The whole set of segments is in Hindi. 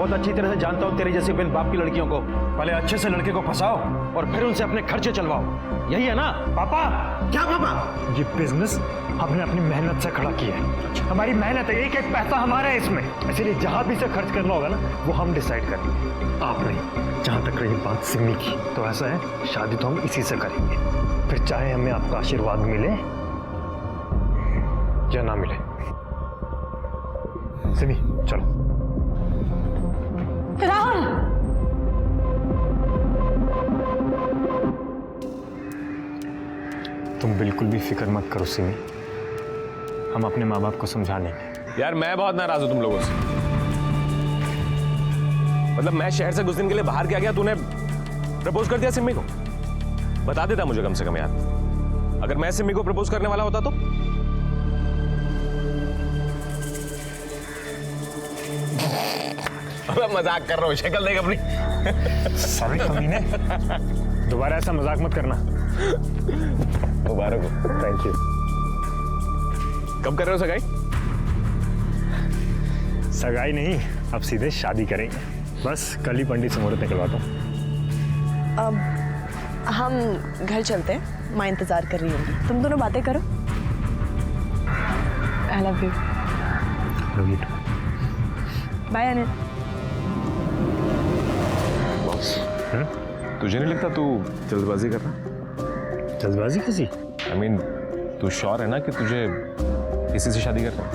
बहुत अच्छी तरह से जानता हूँ तेरी जैसी बिन बाप की लड़कियों को। पहले अच्छे से लड़के को फंसाओ और फिर उनसे अपने खर्चे चलवाओ। यही है ना पापा? क्या पापा? ये बिजनेस हमने अपनी मेहनत से खड़ा किया है। हमारी मेहनत है, एक एक पैसा हमारा है इसमें, इसलिए जहाँ भी से खर्च करना होगा ना वो हम डिसाइड करेंगे, आप नहीं। जहाँ तक रही बात सिमी की, तो ऐसा है शादी तो हम इसी से करेंगे, फिर चाहे हमें आपका आशीर्वाद मिले या ना मिले। सिमी चलो। राहुल, तुम बिल्कुल भी फिक्र मत करो सिमी, हम अपने माँ बाप को समझा लेंगे। यार मैं बहुत नाराज हूं तुम लोगों से। मतलब मैं शहर से कुछ दिन के लिए बाहर गया, तूने प्रपोज कर दिया सिमी को? बता देता मुझे कम से कम यार। अगर मैं सिमी को प्रपोज करने वाला होता तो? मैं मजाक कर रहा हूँ, शक्ल देख अपनी। सॉरी कमीने, दोबारा ऐसा मजाक मत करना। मुबारक हो। Thank you. कब कर रहे हो सगाई? सगाई नहीं, अब सीधे शादी करेंगे। बस कल ही पंडित से मुहूर्त निकलवाता हूँ। अब हम घर चलते हैं, माँ इंतजार कर रही होगी। तुम दोनों बातें करो। I love you. Love you too. Bye Anil. तुझे नहीं लगता तू जल्दबाजी कर रहा? जल्दबाजी कैसी? I mean, तू श्योर है ना कि तुझे किसी से शादी करना है?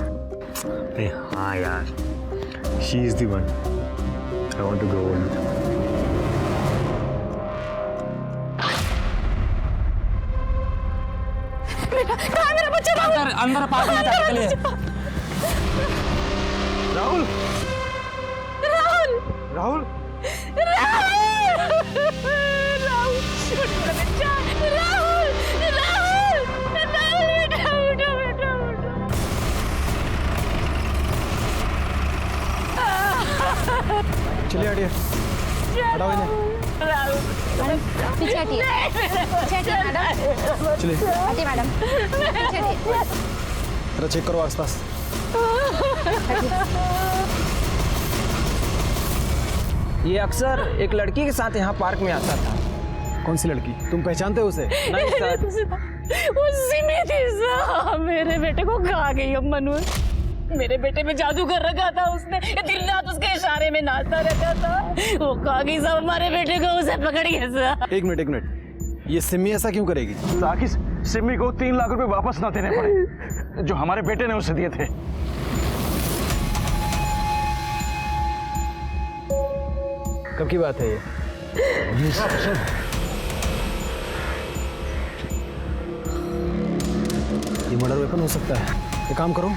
अरे हाँ यार, she is the one I want to grow old. मेरा बच्चा राहुल, अंदर पास में चलिए। राहुल, राहुल, राहुल, राहुल, छोटा बच्चा, राहुल, राहुल, राहुल, बेटा, बेटा, बेटा। चलिए हटिए, हटाओ इन्हें। राहुल, पीछे हटिए, पीछे हटिए मैडम, चलिए हटिए मैडम, पीछे हटिए। जरा चेक करो आसपास। ये अक्सर एक लड़की के साथ यहाँ पार्क में आता था। कौन सी लड़की? तुम पहचानते हो उसे? नहीं सर। वो सिमी थी साहब। मेरे बेटे को खा गई अम्मन। मेरे बेटे में जादू कर रखा था उसने, दिन रात उसके इशारे में नाचता रहता था। वो खा गई साहब हमारे बेटे को, उसे पकड़ गया साहब। एक मिनट, ये सिमी ऐसा क्यों करेगी? ताकि सिमी को 3 लाख रुपए वापस ना देने पड़े जो हमारे बेटे ने उसे दिए थे। कब की बात है ये? ये मर्डर वेपन हो सकता है। एक काम करो,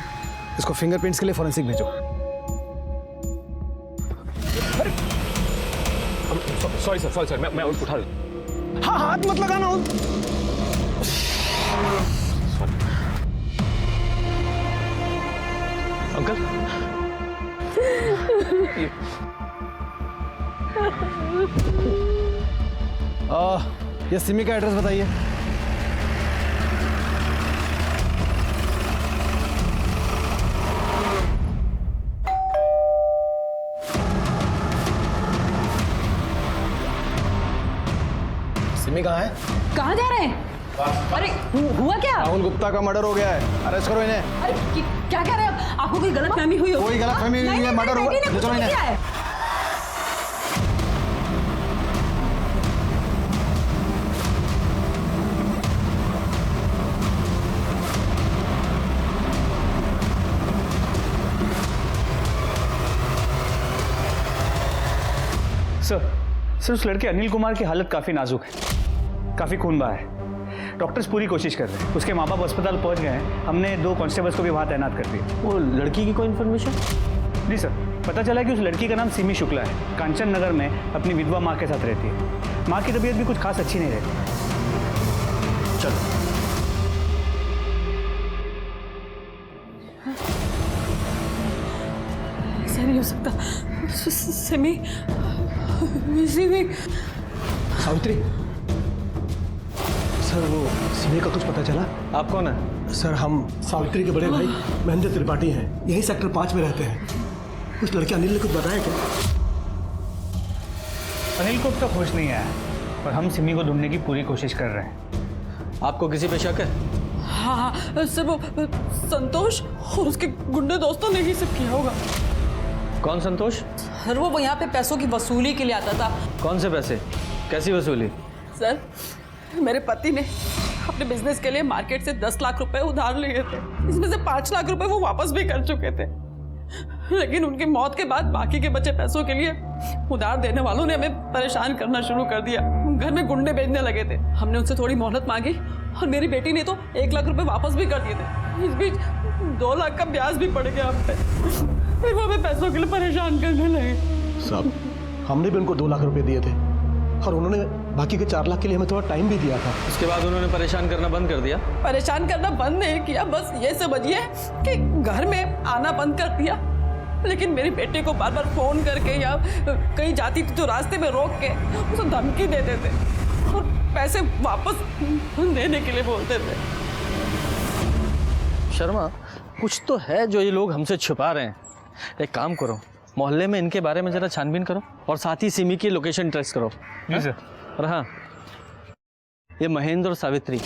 इसको फिंगरप्रिंट्स के लिए फॉरेंसिक भेजो। सॉरी सर, मैं उठा दूँ। हाँ, हाथ मत लगाना। अंकल ये सिमी का एड्रेस बताइए। सिमी कहाँ है? कहाँ जा रहे हैं? अरे हुआ क्या? राहुल गुप्ता का मर्डर हो गया है, अरेस्ट करो इन्हें। अरे क्या कह रहे हैं आप? आपको कोई गलतफहमी हुई हो? कोई गलतफहमी नहीं है, मर्डर हुआ। बेटी ने कुछ नहीं किया है। सर उस लड़के अनिल कुमार की हालत काफ़ी नाजुक है, काफ़ी खून बहा है। डॉक्टर्स पूरी कोशिश कर रहे हैं। उसके माँ बाप अस्पताल पहुंच गए हैं। हमने 2 कांस्टेबल्स को भी वहाँ तैनात कर दिया। वो लड़की की कोई इन्फॉर्मेशन? जी सर, पता चला कि उस लड़की का नाम सिमी शुक्ला है। कांचन नगर में अपनी विधवा माँ के साथ रहती है। माँ की तबीयत भी कुछ खास अच्छी नहीं रहती। चलो ऐसा नहीं हो सकता। सिमी, सिमी। सावित्री, सर वो सिमी का कुछ पता चला? आप कौन है? सर हम सावित्री के बड़े भाई महेंद्र त्रिपाठी हैं, यही सेक्टर 5 में रहते हैं। उस लड़के अनिल ने कुछ बताया क्या? अनिल को अब तक होश नहीं आया और हम सिमी को ढूंढने की पूरी कोशिश कर रहे हैं। आपको किसी पे शक है? हाँ सर, वो संतोष और उसके गुंडे दोस्तों ने ही सब किया होगा। कौन संतोष? सर वो यहाँ पे पैसों की वसूली के लिए आता था। कौन से पैसे? कैसी वसूली? सर मेरे पति ने अपने बिजनेस के लिए मार्केट से 10 लाख रुपए उधार लिए थे। इसमें से 5 लाख रुपए वो वापस भी कर चुके थे, लेकिन उनकी मौत के बाद बाकी के बचे पैसों के लिए उधार देने वालों ने हमें परेशान करना शुरू कर दिया। घर में गुंडे भेजने लगे थे। हमने उनसे थोड़ी मोहलत मांगी और मेरी बेटी ने तो 1 लाख रुपए वापस भी कर दिए थे। इस बीच 2 लाख का ब्याज भी पड़ गया हम पे। फिर वो हमें पैसों के लिए परेशान करने लगे। साहब, हमने भी उनको 2 लाख रुपए दिए थे और उन्होंने बाकी के 4 लाख के लिए हमें थोड़ा टाइम भी दिया था। उसके बाद उन्होंने परेशान करना बंद कर दिया? परेशान करना बंद नहीं किया, बस ये समझिए कि घर में आना बंद कर दिया। लेकिन मेरी बेटी को बार बार फोन करके या कहीं जाती थी तो रास्ते में रोक के उसे धमकी देते थे और पैसे वापस देने के लिए बोलते थे। शर्मा, कुछ तो है जो ये लोग हमसे छुपा रहे हैं। एक काम करो, मोहल्ले में इनके बारे में जरा छानबीन करो और साथ ही सिमी की लोकेशन ट्रेस करो। जी सर। और हाँ, ये महेंद्र और सावित्री,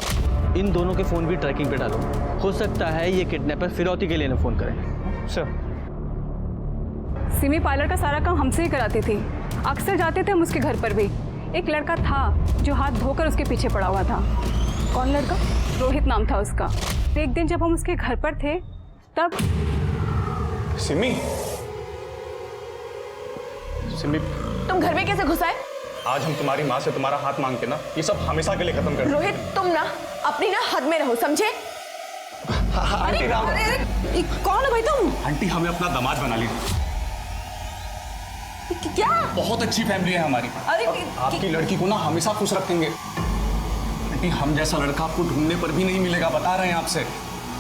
इन दोनों के फ़ोन भी ट्रैकिंग पे डालो। हो सकता है ये किडनैपर फिरौती के लिए ना फ़ोन करें। सर। सिमी पार्लर का सारा काम हमसे ही कराती थी। अक्सर जाते थे हम उसके घर पर भी। एक लड़का था जो हाथ धोकर उसके पीछे पड़ा हुआ था। कौन लड़का? रोहित नाम था उसका। एक दिन जब हम उसके घर पर थे तब सिमी, सिमी, तुम घर में कैसे घुस आए? आज हम तुम्हारी माँ से तुम्हारा हाथ मांगते ना, ये सब हमेशा के लिए खत्म कर। रोहित, तुम ना अपनी ना हद में रहो, समझे? आंटी, कौन है भाई तुम? आंटी, हमें अपना दामाद बना लीजिए। क्या? बहुत अच्छी फैमिली है हमारी। अरे आपकी लड़की को ना हमेशा खुश रखेंगे। आंटी, हम जैसा लड़का आपको ढूंढने पर भी नहीं मिलेगा, बता रहे हैं आपसे।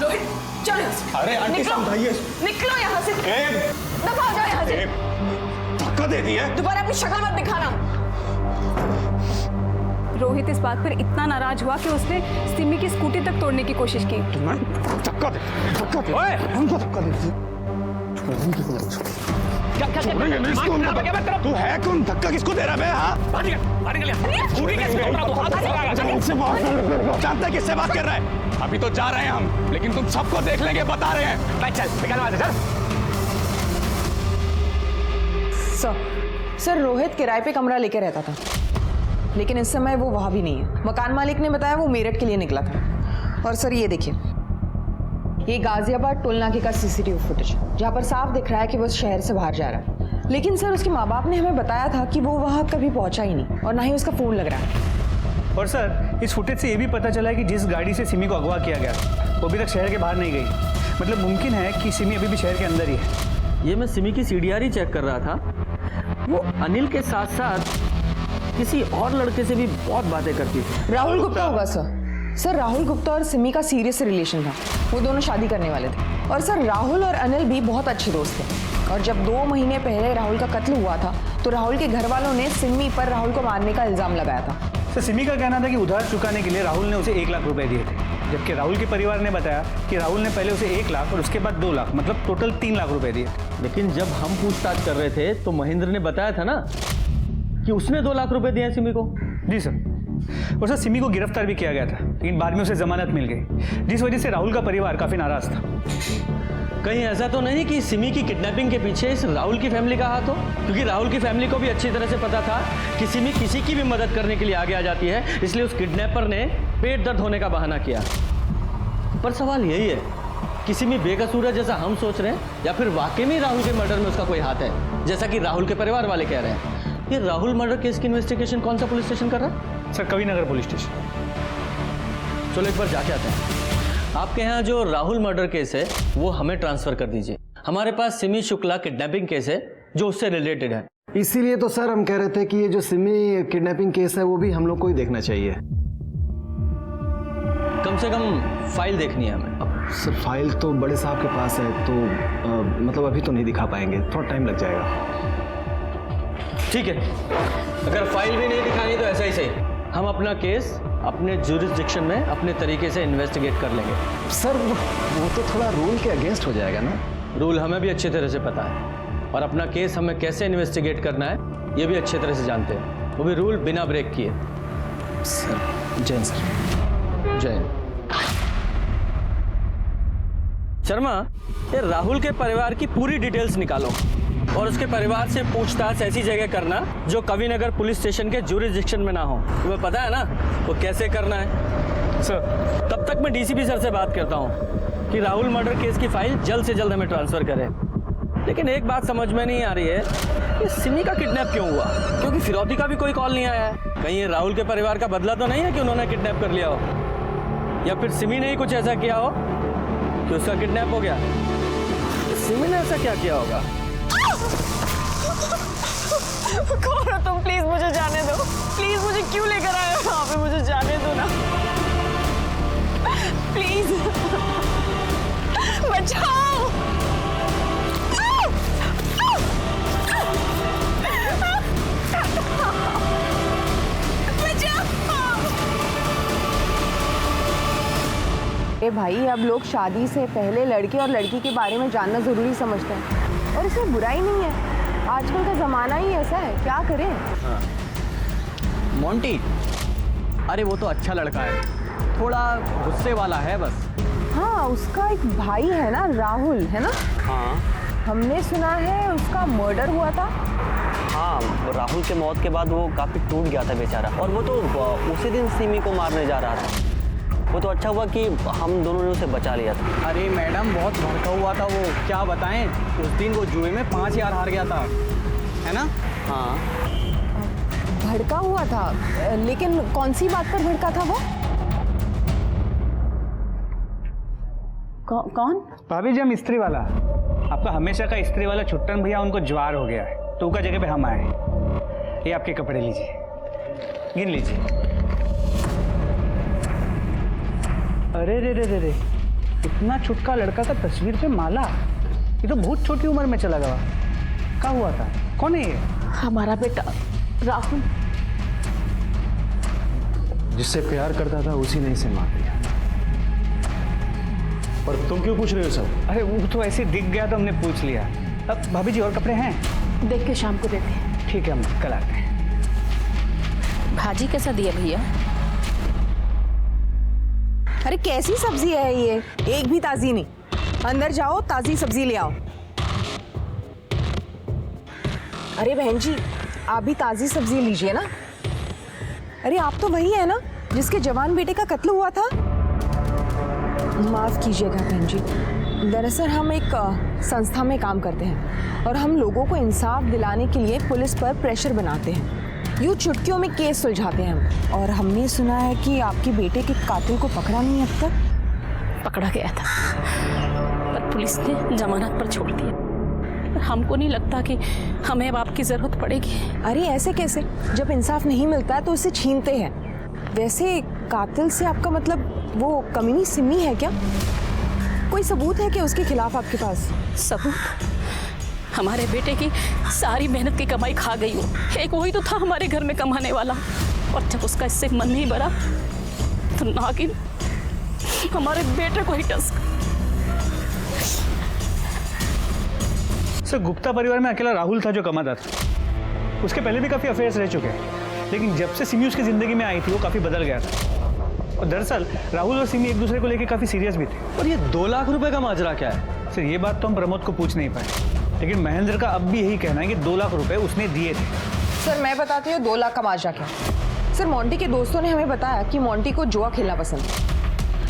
रोहित, चलो यहाँ से। अरे आंटी, समझाइए। निकलो यहाँ से। दफा हो जाओ यहाँ से। धक्का दे दिया। दोबारा अपनी शक्ल मत दिखाना। रोहित इस बात पर इतना नाराज हुआ कि उसने सिमी की स्कूटी तक तोड़ने की कोशिश की। धक्का दे, धक्का दे। ओए, हमको धक्का दे। तू है कौन? धक्का किसको दे रहा है? जानता है किससे बात कर रहा है? अभी तो जा रहे हैं हम, लेकिन तुम सबको देख लेंगे, बता रहे हैं। चल। सर रोहित किराए पे कमरा लेके रहता था, लेकिन इस समय वो वहाँ भी नहीं है। मकान मालिक ने बताया वो मेरठ के लिए निकला था। और सर ये देखिए, ये गाजियाबाद टोल नाके का सीसीटीवी फुटेज, जहाँ पर साफ दिख रहा है कि वो शहर से बाहर जा रहा है। लेकिन सर उसके माँ बाप ने हमें बताया था कि वो वहाँ कभी पहुँचा ही नहीं और ना ही उसका फ़ोन लग रहा है। और सर इस फुटेज से ये भी पता चला है कि जिस गाड़ी से सिमी को अगवा किया गया वो अभी तक शहर के बाहर नहीं गई। मतलब मुमकिन है कि सिमी अभी भी शहर के अंदर ही है। ये मैं सिमी की CDR ही चेक कर रहा था। वो अनिल के साथ साथ किसी और लड़के से भी बहुत बातें करती थी। राहुल गुप्ता होगा सर। सर राहुल गुप्ता और सिमी का सीरियस रिलेशन था। वो दोनों शादी करने वाले थे। और सर राहुल और अनिल भी बहुत अच्छे दोस्त थे। और जब 2 महीने पहले राहुल का कत्ल हुआ था तो राहुल के घर वालों ने सिमी पर राहुल को मारने का इल्जाम लगाया था। सर सिमी का कहना था कि उधार चुकाने के लिए राहुल ने उसे 1 लाख रुपए दिए थे, जबकि राहुल के परिवार ने बताया कि राहुल ने पहले उसे 1 लाख और उसके बाद 2 लाख, मतलब टोटल 3 लाख रुपए दिए। लेकिन जब हम पूछताछ कर रहे थे तो महेंद्र ने बताया था ना कि उसने 2 लाख रुपए दिए सिमी को। जी सर। और सर सिमी को गिरफ्तार भी किया गया था, लेकिन बाद में उसे जमानत मिल गई, जिस वजह से राहुल का परिवार काफी नाराज था। कहीं ऐसा तो नहीं कि सिमी की किडनैपिंग के पीछे इस राहुल की फैमिली का हाथ हो? क्योंकि राहुल की फैमिली को भी अच्छी तरह से पता था कि सिमी किसी की भी मदद करने के लिए आगे आ जाती है, इसलिए उस किडनैपर ने पेट दर्द होने का बहाना किया। पर सवाल यही है कि सिमी बेकसूर है जैसा हम सोच रहे हैं, या फिर वाकई में राहुल के मर्डर में उसका कोई हाथ है जैसा कि राहुल के परिवार वाले कह रहे हैं? ये राहुल मर्डर केस की इन्वेस्टिगेशन कौन सा पुलिस स्टेशन कर रहा है? Sir Kavi Nagar police station. चलो एक बार जाके आते हैं। आपके यहाँ जो राहुल मर्डर केस है वो हमें ट्रांसफर कर दीजिए। हमारे पास सिमी शुक्ला किडनैपिंग केस है जो उससे रिलेटेड है। इसीलिए तो सर हम कह रहे थे कि ये जो सिमी किडनैपिंग केस है वो भी हम लोग को ही देखना चाहिए। कम से कम फाइल देखनी है हमें। अब सर फाइल तो बड़े साहब के पास है, तो मतलब अभी तो नहीं दिखा पाएंगे, थोड़ा टाइम लग जाएगा। ठीक है, अगर फाइल भी नहीं दिखानी तो ऐसा ही सही, हम अपना केस अपने ज्यूरिसडिक्शन में अपने तरीके से इन्वेस्टिगेट कर लेंगे। सर वो तो थोड़ा रूल के अगेंस्ट हो जाएगा ना। रूल हमें भी अच्छी तरह से पता है और अपना केस हमें कैसे इन्वेस्टिगेट करना है ये भी अच्छी तरह से जानते हैं। वो भी रूल बिना ब्रेक किए। Sir Jain sir Jain. शर्मा, ये राहुल के परिवार की पूरी डिटेल्स निकालो और उसके परिवार से पूछताछ ऐसी जगह करना जो कविनगर पुलिस स्टेशन के ज्यूरिसडिक्शन में ना हो। तुम्हें पता है ना वो कैसे करना है? सर तब तक मैं डीसीपी सर से बात करता हूँ कि राहुल मर्डर केस की फाइल जल्द से जल्द हमें ट्रांसफर करें। लेकिन एक बात समझ में नहीं आ रही है कि सिमी का किडनैप क्यों हुआ, क्योंकि फिरौती का भी कोई कॉल नहीं आया है। कहीं ये राहुल के परिवार का बदला तो नहीं है कि उन्होंने किडनैप कर लिया हो, या फिर सिमी ने ही कुछ ऐसा किया हो कि उसका किडनैप हो गया। सिमी ने ऐसा क्या किया होगा? कौन हो तुम? प्लीज मुझे जाने दो, प्लीज मुझे क्यों लेकर आए हो यहाँ पे? मुझे जाने दो ना प्लीज, बचाओ। ए भाई, अब लोग शादी से पहले लड़के और लड़की के बारे में जानना ज़रूरी समझते हैं और इसमें बुराई नहीं है। आजकल का ज़माना ही ऐसा है, क्या करें। हाँ। मोंटी, अरे वो तो अच्छा लड़का है, थोड़ा गुस्से वाला है बस। हाँ, उसका एक भाई है ना, राहुल, है ना? हाँ। हमने सुना है उसका मर्डर हुआ था। हाँ, राहुल के मौत के बाद वो काफ़ी टूट गया था बेचारा, और वो तो उसी दिन सिमी को मारने जा रहा था। वो तो अच्छा हुआ कि हम दोनों ने उसे बचा लिया था। अरे मैडम, बहुत भड़का हुआ था वो, क्या बताएं। उस दिन वो जुए में 5000 हार गया था, है ना? हाँ, भड़का हुआ था, लेकिन कौन सी बात पर भड़का था वो? कौन? भाभी जी, हम इस्त्री वाला, आपका हमेशा का इस्त्री वाला छुट्टन भैया, उनको ज्वार हो गया है तो उनका जगह पे हम आए। ये आपके कपड़े लीजिए, गिन लीजिए। अरे रे रे रे रे, इतना छुटका लड़का का तस्वीर पे माला, ये तो बहुत छोटी उम्र में चला गया। क्या हुआ था? कौन है ये? हमारा बेटा राहुल। जिससे प्यार करता था उसी ने इसे मार दिया। पर तुम क्यों पूछ रहे हो सब? अरे वो तो ऐसे दिख गया तो हमने पूछ लिया। अब भाभी जी और कपड़े हैं? देख के शाम को देते हैं। ठीक है, हम कल आते हैं। भाजी कैसा दिया भैया? अरे कैसी सब्जी है ये, एक भी ताजी नहीं। अंदर जाओ, ताजी सब्जी ले आओ। अरे बहन जी, आप भी ताजी सब्जी लीजिए ना। अरे आप तो वही है ना जिसके जवान बेटे का कत्ल हुआ था? माफ कीजिएगा बहन जी, दरअसल हम एक संस्था में काम करते हैं और हम लोगों को इंसाफ दिलाने के लिए पुलिस पर प्रेशर बनाते हैं। यूँ चुटकियों में केस सुलझाते हैं हम। और हमने सुना है कि आपके बेटे के कातिल को पकड़ा नहीं अब तक। पकड़ा गया था पर पुलिस ने जमानत पर छोड़ दिया। पर हमको नहीं लगता कि हमें अब आपकी जरूरत पड़ेगी। अरे ऐसे कैसे? जब इंसाफ नहीं मिलता है तो उसे छीनते हैं। वैसे कातिल से आपका मतलब वो कमीनी सिमी है क्या? कोई सबूत है क्या उसके खिलाफ आपके पास? सबूत? हमारे बेटे की सारी मेहनत की कमाई खा गई हो। एक वही तो था हमारे घर में कमाने वाला, और जब उसका इससे मन नहीं भरा तो नागिन हमारे बेटे को ही टस। सर, गुप्ता परिवार में अकेला राहुल था जो कमाता था। उसके पहले भी काफ़ी अफेयर्स रह चुके हैं, लेकिन जब से सिमी उसकी ज़िंदगी में आई थी वो काफ़ी बदल गया था। और दरअसल राहुल और सिमी एक दूसरे को लेकर काफ़ी सीरियस भी थे। और ये 2 लाख रुपए का माजरा क्या है? सर, ये बात तो हम प्रमोद को पूछ नहीं पाए, लेकिन महेंद्र का अब भी यही कहना है कि 2 लाख रुपए उसने दिए थे। सर मैं बताती हूँ 2 लाख का माजरा क्या। सर मोंटी के दोस्तों ने हमें बताया कि मोंटी को जुआ खेलना पसंद है।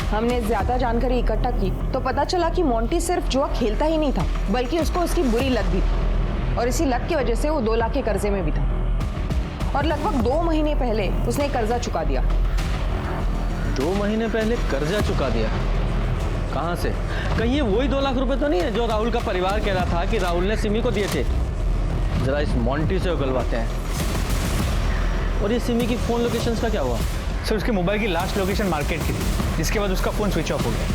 हमने ज़्यादा जानकारी इकट्ठा की तो पता चला कि मोंटी सिर्फ जुआ खेलता ही नहीं था, बल्कि उसको उसकी बुरी लत भी थी, और इसी लत की वजह से वो 2 लाख के कर्जे में भी था। और लगभग 2 महीने पहले उसने कर्जा चुका दिया। 2 महीने पहले कर्जा चुका दिया? कहाँ से? कहीं ये वही 2 लाख रुपए तो नहीं है जो राहुल का परिवार कह रहा था कि राहुल ने सिमी को दिए थे? जरा इस मोंटी से उगलवाते हैं। और ये सिमी की फोन लोकेशंस का क्या हुआ? सर, उसके मोबाइल की लास्ट लोकेशन मार्केट की थी, जिसके बाद उसका फोन स्विच ऑफ हो गया।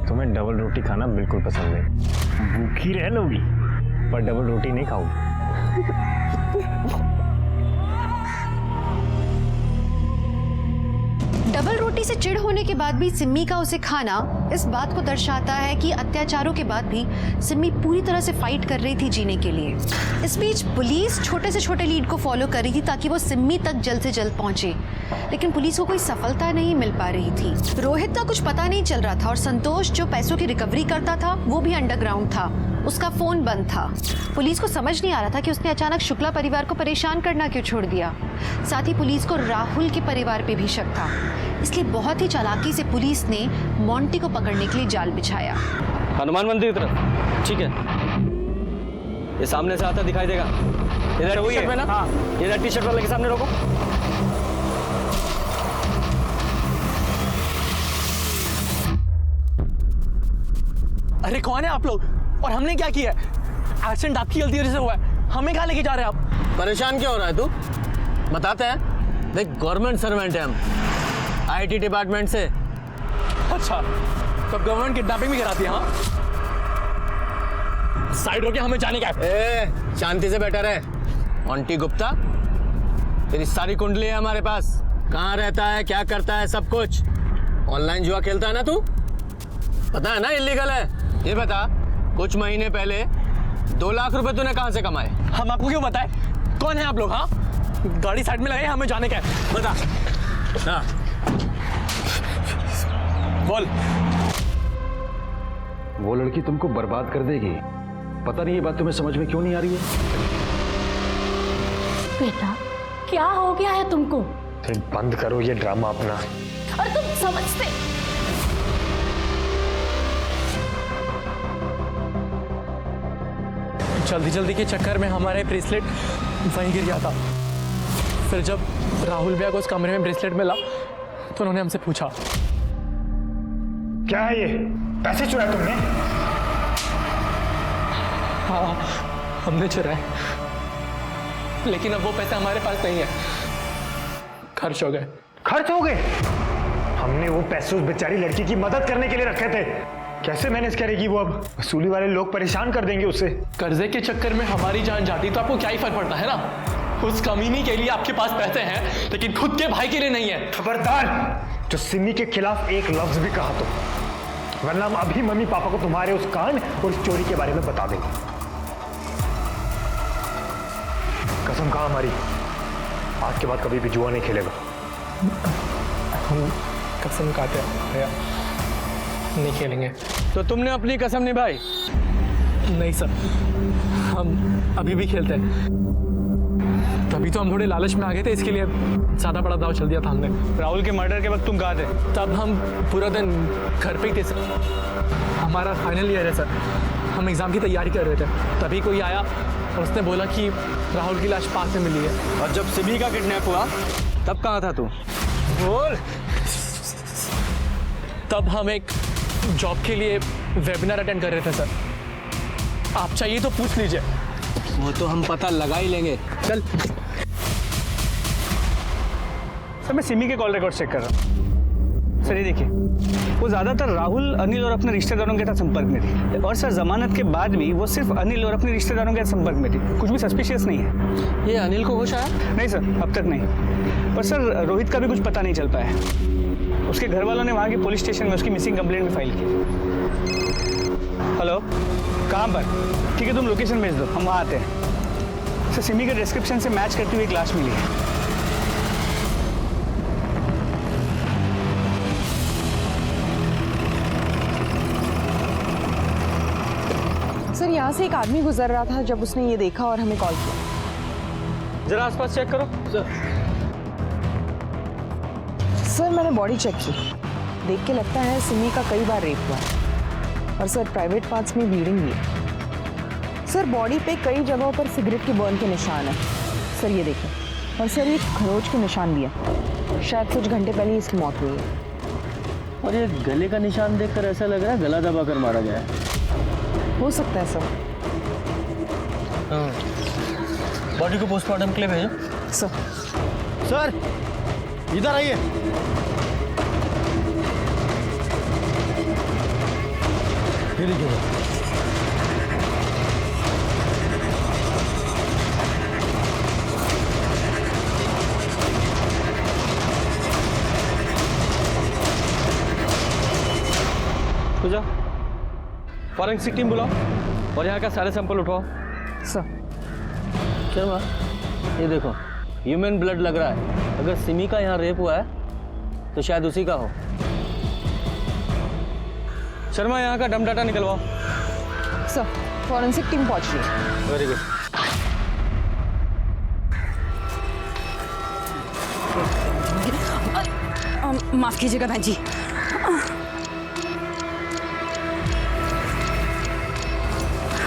तुम्हें डबल रोटी खाना बिल्कुल पसंद नहीं। भूखी रह लोगी पर डबल रोटी नहीं खाऊंगी। डबल रोटी से चिढ़ होने के बाद भी सिम्मी का उसे खाना इस बात को दर्शाता है कि अत्याचारों के बाद भी सिम्मी पूरी तरह से फाइट कर रही थी जीने के लिए। इस बीच पुलिस छोटे से छोटे लीड को फॉलो कर रही थी ताकि वो सिम्मी तक जल्द से जल्द पहुंचे, लेकिन पुलिस को कोई सफलता नहीं मिल पा रही थी। रोहित का कुछ पता नहीं चल रहा था और संतोष जो पैसों की रिकवरी करता था वो भी अंडरग्राउंड था, उसका फोन बंद था। पुलिस को समझ नहीं आ रहा था कि उसने अचानक शुक्ला परिवार को परेशान करना क्यों छोड़ दिया। साथ ही पुलिस को राहुल के परिवार पे भी शक था, इसलिए बहुत ही चालाकी से पुलिस ने मोंटी को पकड़ने के लिए जाल बिछाया। हनुमान मंदिर की तरफ, ठीक है। ये सामने से आता दिखाई देगा। इधर टी शर्ट में ना, हाँ। इधर टी शर्ट वाले के सामने रोको। अरे कौन है आप लोग और हमने क्या किया है? एक्सीडेंट आपकी गलती वजह से हुआ है, हमें कहाँ लेके जा रहे हैं आप? परेशान क्यों हो रहा है तू? बताते हैं। देख, गवर्नमेंट सर्वेंट है हम, आईटी डिपार्टमेंट से। अच्छा, तो गवर्नमेंट किडनैपिंग भी कराती है? हाँ, साइड होके हमें जाने का है। शांति से बैठा रहे। मोंटी गुप्ता, तेरी सारी कुंडली है हमारे पास। कहाँ रहता है, क्या करता है, सब कुछ। ऑनलाइन जुआ खेलता है ना तू? पता है ना इलीगल है। ये बता, कुछ महीने पहले 2 लाख रुपए तूने कहाँ से कमाए? हम आपको क्यों बताएं? कौन है आप लोग? हाँ, गाड़ी साइड में लगाई, हमें जाने का है। बता। हाँ, बोल। वो लड़की तुमको बर्बाद कर देगी। पता नहीं ये बात तुम्हें समझ में क्यों नहीं आ रही है? बेटा, क्या हो गया है तुमको? तुम बंद करो ये ड्रामा अपना। और तुम समझते जल्दी जल्दी के चक्कर में हमारे ब्रेसलेट वहीं गिर गया था। फिर जब राहुल भैया को उस कमरे में ब्रेसलेट मिला तो उन्होंने हमसे पूछा, क्या है ये? पैसे चुराए तुमने? हाँ, हमने चुराए, लेकिन अब वो पैसे हमारे पास नहीं है, खर्च हो गए। खर्च हो गए? हमने वो पैसे उस बेचारी लड़की की मदद करने के लिए रखे थे। कैसे मैनेज करेगी वो? अब वसूली वाले लोग परेशान कर देंगे उसे। कर्जे के चक्कर में हमारी जान जाती तो आपको क्या ही फर्क पड़ता है ना? उस कमीनी के लिए आपके पास पैसे हैं लेकिन खुद के भाई के लिए नहीं है। खबरदार, जो सिमी के खिलाफ एक लफ्ज भी कहा तो, वरना हम अभी मम्मी पापा को तुम्हारे उस कांड और इस चोरी के बारे में बता देंगे। कसम खा हमारी, आज के बाद कभी भी जुआ नहीं खेलेगा। हम कसम खाते हैं भैया, नहीं खेलेंगे। तो तुमने अपनी कसम निभाई? नहीं सर, हम अभी भी खेलते हैं। तभी तो हम थोड़े लालच में आ गए थे, इसके लिए ज्यादा बड़ा दाव चल दिया था हमने। राहुल के मर्डर के वक्त तुम कहाँ थे? तब हम पूरा दिन घर पे ही थे सर। हमारा फाइनल ईयर है सर, हम एग्जाम की तैयारी कर रहे थे। तभी कोई आया और उसने बोला कि राहुल की लाश पार्क में मिली है। और जब सिमी का किडनैप हुआ तब कहाँ था तू? बोल। तब हम एक जॉब के लिए वेबिनार अटेंड कर रहे थे सर। आप चाहिए तो पूछ लीजिए। वो तो हम पता लगा ही लेंगे। चल। सर, मैं सिमी के कॉल रिकॉर्ड चेक कर रहा हूँ। सर ये देखिए, वो ज़्यादातर राहुल, अनिल और अपने रिश्तेदारों के साथ संपर्क में थी। और सर, जमानत के बाद भी वो सिर्फ अनिल और अपने रिश्तेदारों के साथ संपर्क में थी। कुछ भी सस्पिशियस नहीं है। ये अनिल को होश आया? नहीं सर, अब तक नहीं। और सर, रोहित का भी कुछ पता नहीं चल पाया। उसके घर वालों ने वहाँ के पुलिस स्टेशन में उसकी मिसिंग कंप्लेंट भी फाइल की। हेलो, कहाँ पर? ठीक है, तुम लोकेशन भेज दो, हम वहाँ आते हैं। सर, सिमी के डिस्क्रिप्शन से मैच करती हुई एक लाश मिली है। सर, यहाँ से एक आदमी गुजर रहा था जब उसने ये देखा और हमें कॉल किया। जरा आसपास चेक करो। सर, मैंने बॉडी चेक की, देख के लगता है सिमी का कई बार रेप हुआ है। और सर, प्राइवेट पार्ट्स में ब्लीडिंग भी है। सर, बॉडी पे कई जगहों पर सिगरेट के बर्न के निशान है। सर ये देखिए, और सर ये खरोच के निशान भी है। शायद कुछ घंटे पहले ही इसकी मौत हुई है। और ये गले का निशान देखकर ऐसा लग रहा है गला दबा कर मारा गया है। हो सकता है सर। बॉडी को पोस्टमार्टम के लिए भेजो। सर, इधर आइए। तो जा फॉरेंसिक टीम बुलाओ और यहाँ का सारे सैंपल उठाओ। सर शर्मा ये देखो ह्यूमन ब्लड लग रहा है। अगर सिमी का यहाँ रेप हुआ है तो शायद उसी का हो। शर्मा यहाँ का डम डाटा निकलवाओ। सर फॉरेंसिक टीम पहुंच रही है। Very good. माफ कीजिएगा बहन जी।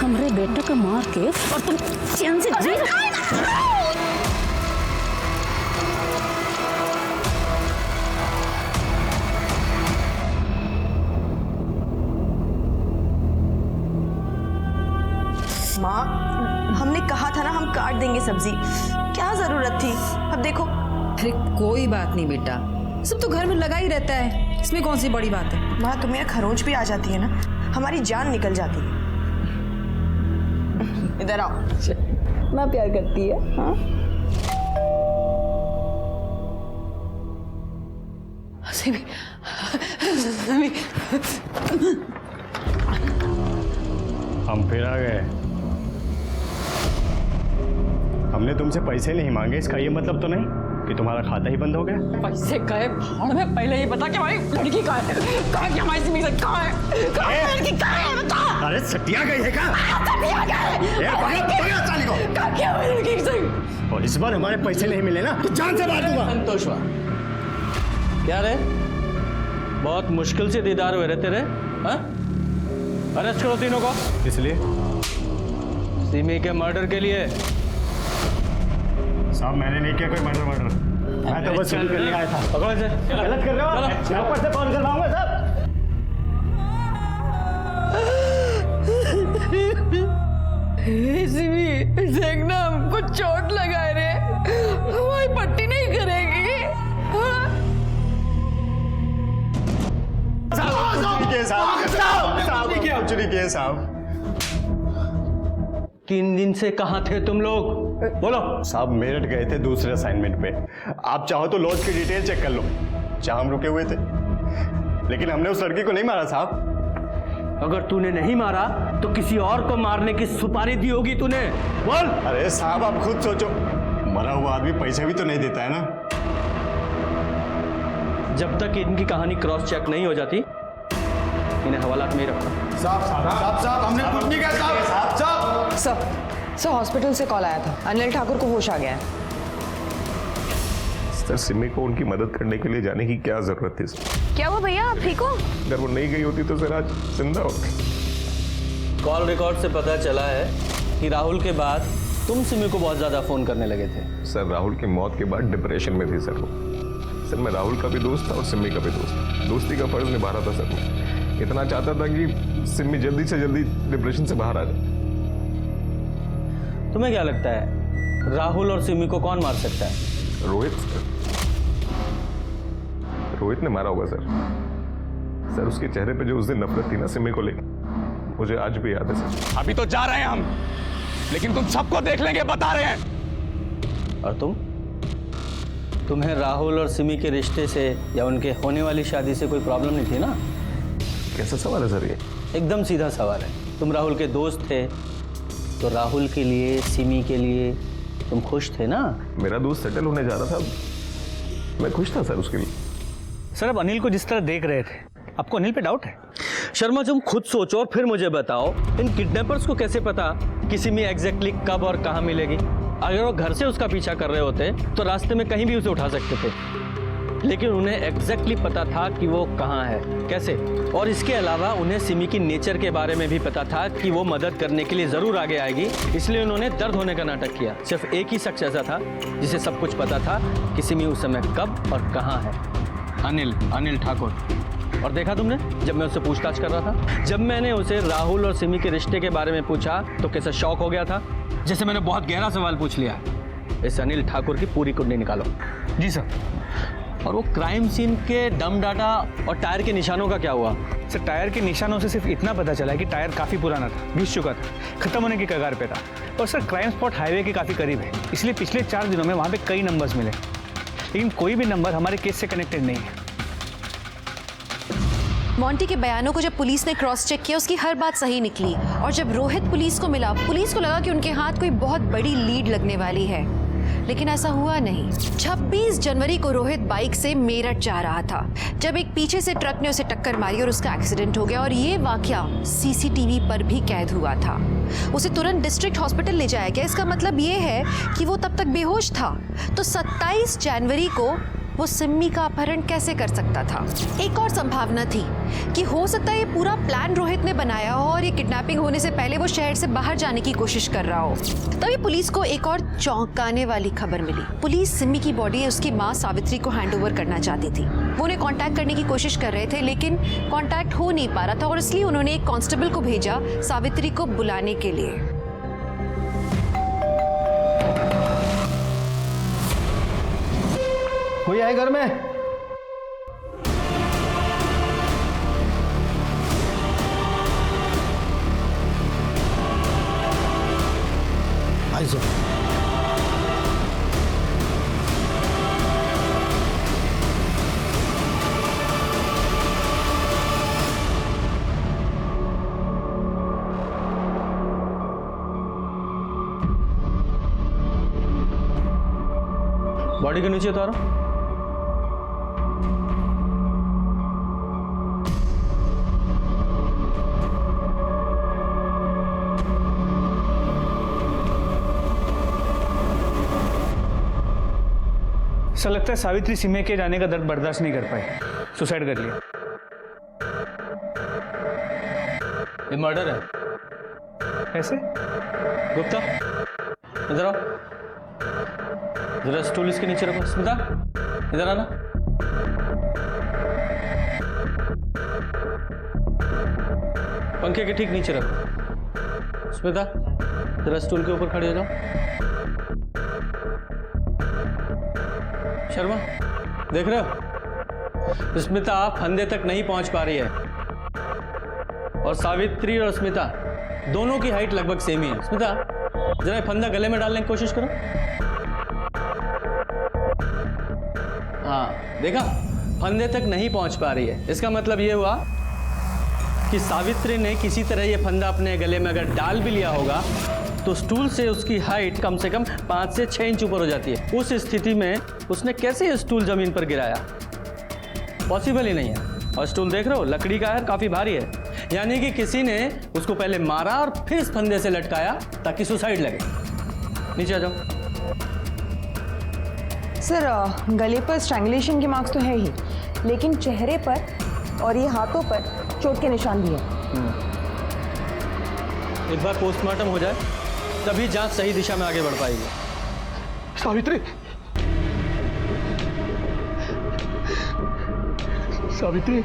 हमारे बेटे को मार के और तुम चैन से जी माँ हमने कहा था ना हम काट देंगे सब्जी, क्या जरूरत थी। अब देखो। अरे कोई बात नहीं बेटा, सब तो घर में लगा ही रहता है, इसमें कौन सी बड़ी बात है। माँ तुम्हें खरोंच भी आ जाती है ना, हमारी जान निकल जाती है। इधर आओ। इतना प्यार करती है। हाँ सिमी, हम फिर आ गए। हमने तुमसे पैसे नहीं मांगे, इसका ये मतलब तो नहीं कि तुम्हारा खाता ही बंद हो गया। पैसे गए भाड़ में, पहले ही बता कि हमारी लड़की कहाँ है। कहाँ की हमारी सिमी से कहाँ है? कहाँ है लड़की? कहाँ है बता। अरे सटिया गई है क्या? सटिया गए। कहाँ की हमारी लड़की से? और इस बार हमारे पैसे नहीं मिले ना तो जान से मार दूंगा। संतोष हुआ क्या रे? बहुत मुश्किल से दीदार हुए रहते रे। अरेस्ट करो तीनों को। इसलिए सिमी के मर्डर के लिए। साहब मैंने नहीं किया कोई मर्डर। मैं तो बस शुरू करने आया था। पकड़ो इसे। गलत कर रहे हो। मैं ऊपर से फोन करवाऊंगा साहब। सिमी देखना हमको चोट लगा रे, हमारी पट्टी नहीं करेगी। हाँ? कुछ नहीं किया साहब। 3 दिन से कहाँ थे तुम लोग? बोलो। साहब मेरठ गए थे दूसरे असाइनमेंट पे। आप चाहो तो लॉज की डिटेल चेक कर लो, जहां हम रुके हुए थे। लेकिन हमने उस लड़की को नहीं मारा साहब। अगर तूने नहीं मारा तो किसी और को मारने की सुपारी दी होगी तूने। बोल। अरे साहब आप खुद सोचो, मरा हुआ आदमी पैसे भी तो नहीं देता है ना। जब तक इनकी कहानी क्रॉस चेक नहीं हो जाती इन्हें हवालात में ही रखना। साहब हमने कुछ नहीं किया साहब। सर हॉस्पिटल से कॉल आया था, अनिल ठाकुर को होश आ गया है। सर सिमी को उनकी मदद करने के लिए जाने की क्या जरूरत थी सर? क्या हुआ भैया, आप ठीक हो? अगर वो नहीं गई होती तो सर आज जिंदा होती। कॉल रिकॉर्ड से पता चला है कि राहुल के बाद तुम सिमी को बहुत ज्यादा फोन करने लगे थे। सर राहुल की मौत के बाद डिप्रेशन में थी सर वो। सर मैं राहुल का भी दोस्त था और सिमी का भी दोस्त था। दोस्ती का फर्ज निभा रहा था सर मैं। इतना चाहता था कि सिमी जल्दी से जल्दी डिप्रेशन से बाहर आ जाए। तुम्हें क्या लगता है राहुल और सिमी को कौन मार सकता है? रोहित ने मारा होगा सर। सर उसके चेहरे पे जो उस दिन नफरत थी ना सिमी को लेकर, मुझे आज भी याद है सर। अभी तो जा रहे हैं हम, लेकिन तुम सबको देख लेंगे, बता रहे हैं। और तुम्हें राहुल और सिमी के रिश्ते से या उनके होने वाली शादी से कोई प्रॉब्लम नहीं थी ना? कैसा सवाल है सर ये? एकदम सीधा सवाल है। तुम राहुल के दोस्त थे तो राहुल के लिए, सिमी के लिए तुम खुश थे ना? मेरा दोस्त सेटल होने जा रहा था, मैं खुश था सर उसके लिए। सर अब अनिल को जिस तरह देख रहे थे, आपको अनिल पे डाउट है? शर्मा तुम खुद सोचो और फिर मुझे बताओ, इन किडनैपर्स को कैसे पता कि सिमी एग्जैक्टली कब और कहाँ मिलेगी? अगर वो घर से उसका पीछा कर रहे होते तो रास्ते में कहीं भी उसे उठा सकते थे, लेकिन उन्हें एग्जैक्टली पता था कि वो कहाँ है, कैसे। और इसके अलावा उन्हें सिमी की नेचर के बारे में भी पता था कि वो मदद करने के लिए जरूर आगे आएगी, इसलिए उन्होंने दर्द होने का नाटक किया। सिर्फ एक ही शख्स ऐसा था जिसे सब कुछ पता था कि सिमी उस समय कब और कहाँ है, अनिल ठाकुर। और देखा तुमने जब मैं उससे पूछताछ कर रहा था, जब मैंने उसे राहुल और सिमी के रिश्ते के बारे में पूछा तो कैसे शॉक हो गया था, जैसे मैंने बहुत गहरा सवाल पूछ लिया। इस अनिल ठाकुर की पूरी कुंडली निकालो। जी सर। और वो क्राइम सीन के डम डाटा और टायर के निशानों का क्या हुआ? सर टायर के निशानों से सिर्फ इतना पता चला है कि टायर काफ़ी पुराना था, घिस चुका था, खत्म होने की कगार पे था। और सर क्राइम स्पॉट हाईवे के काफ़ी करीब है, इसलिए पिछले 4 दिनों में वहाँ पे कई नंबर्स मिले, लेकिन कोई भी नंबर हमारे केस से कनेक्टेड नहीं है। मोंटी के बयानों को जब पुलिस ने क्रॉस चेक किया उसकी हर बात सही निकली और जब रोहित पुलिस को मिला, पुलिस को लगा कि उनके हाथ कोई बहुत बड़ी लीड लगने वाली है, लेकिन ऐसा हुआ नहीं। 26 जनवरी को रोहित बाइक से मेरठ जा रहा था जब एक पीछे से ट्रक ने उसे टक्कर मारी और उसका एक्सीडेंट हो गया और ये वाकया सीसीटीवी पर भी कैद हुआ था। उसे तुरंत डिस्ट्रिक्ट हॉस्पिटल ले जाया गया। इसका मतलब ये है कि वो तब तक बेहोश था। तो 27 जनवरी को वो सिम्मी का अपहरण कैसे कर सकता था? एक और संभावना थी कि हो सकता है ये पूरा प्लान रोहित ने बनाया हो और ये किडनैपिंग होने से पहले वो शहर से बाहर जाने की कोशिश कर रहा हो। तभी पुलिस को एक और चौंकाने वाली खबर मिली। पुलिस सिम्मी की बॉडी उसकी माँ सावित्री को हैंडओवर करना चाहती थी। वो उन्हें कांटेक्ट करने की कोशिश कर रहे थे लेकिन कांटेक्ट हो नहीं पा रहा था और इसलिए उन्होंने एक कांस्टेबल को भेजा सावित्री को बुलाने के लिए। कोई आए घर में? आइसो। बॉडी के नीचे उतारो। ऐसा लगता है सावित्री सिम्मी के जाने का दर्द बर्दाश्त नहीं कर पाई, सुसाइड कर लिया। ये मर्डर है। ऐसे? गुप्ता इधर आओ, जरा स्टूल इसके नीचे रखो। स्मिता इधर आना। पंखे के ठीक नीचे रखो। स्मिता जरा स्टूल के ऊपर खड़े हो जाओ। शर्मा देख रहे हो, स्मिता फंदे तक नहीं पहुंच पा रही है और सावित्री और स्मिता दोनों की हाइट लगभग सेम ही है। स्मिता जरा फंदा गले में डालने की कोशिश करो। हाँ देखा, फंदे तक नहीं पहुंच पा रही है। इसका मतलब ये हुआ कि सावित्री ने किसी तरह ये फंदा अपने गले में अगर डाल भी लिया होगा तो स्टूल से उसकी हाइट कम से कम 5 से 6 इंच ऊपर हो जाती है। उस स्थिति में उसने कैसे ये स्टूल जमीन पर गिराया? पॉसिबल ही नहीं है। और स्टूल देख रहे हो, लकड़ी का है, काफी भारी है। यानी कि किसी ने उसको पहले मारा और फिर इस फंदे से लटकाया ताकि सुसाइड लगे। नीचे आ जाओ। सर गले पर स्ट्रैंगुलेशन के मार्क्स तो है ही, लेकिन चेहरे पर और ये हाथों पर चोट के निशान भी है। एक बार पोस्टमार्टम हो जाए तभी जांच सही दिशा में आगे बढ़ पाएगी। सावित्री, सावित्री,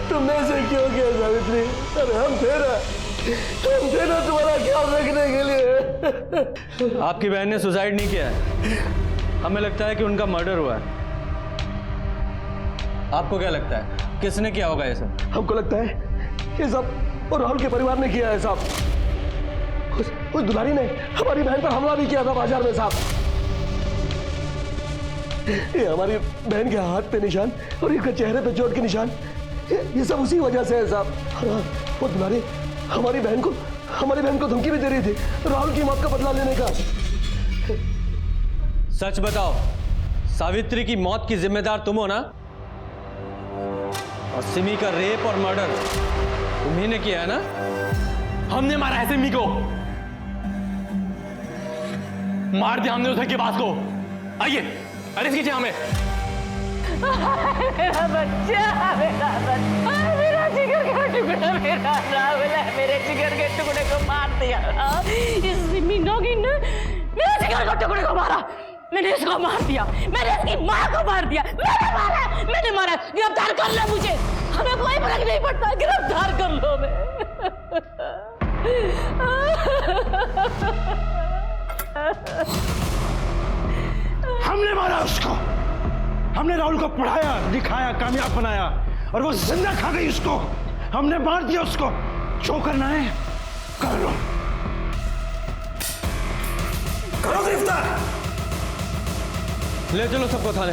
तुमने ऐसे क्यों किया सावित्री? अरे हम थे ना तुम्हारा ख्याल रखने के लिए। आपकी बहन ने सुसाइड नहीं किया है, हमें लगता है कि उनका मर्डर हुआ है। आपको क्या लगता है किसने किया होगा ये सब? हमको लगता है ये सब और राहुल के परिवार ने किया है साहब। उस दुलारी ने हमारी बहन पर हमला भी किया था बाजार में साहब। ये हमारी बहन के हाथ पे निशान और इनके चेहरे पे चोट के निशान, ये सब उसी वजह से है साहब। और वो दुलारी हमारी बहन को धमकी भी दे रही थी राहुल की मौत का बदला लेने का। सच बताओ, सावित्री की मौत की जिम्मेदार तुम हो ना? और सिमी का रेप और मर्डर तुम्ही ने किया है ना? हमने मारा है सिमी को, मार दिया हमने उसे के पास को। आइए अरेस्ट कीजिए हमें। मेरा बच्चा, मेरा जिगर का टुकड़ा, मेरा राहुल है, मेरे जिगर के टुकड़े को मार दिया। इस सिमी नौगिन ने मेरे जिगर के टुकड़े को मारा। मैंने इसको मार दिया, मैंने इसकी माँ को मार दिया, मैंने मारा। गिरफ्तार कर लो मुझे, हमें कोई फर्क नहीं पड़ता, गिरफ्तार कर लो। हमने मारा उसको, हमने राहुल को पढ़ाया, दिखाया, कामयाब बनाया और वो जिंदा खा गई उसको। हमने मार दिया उसको। जो करना है कर लो, करो गिरफ्तार। ले चलो सबको थाने।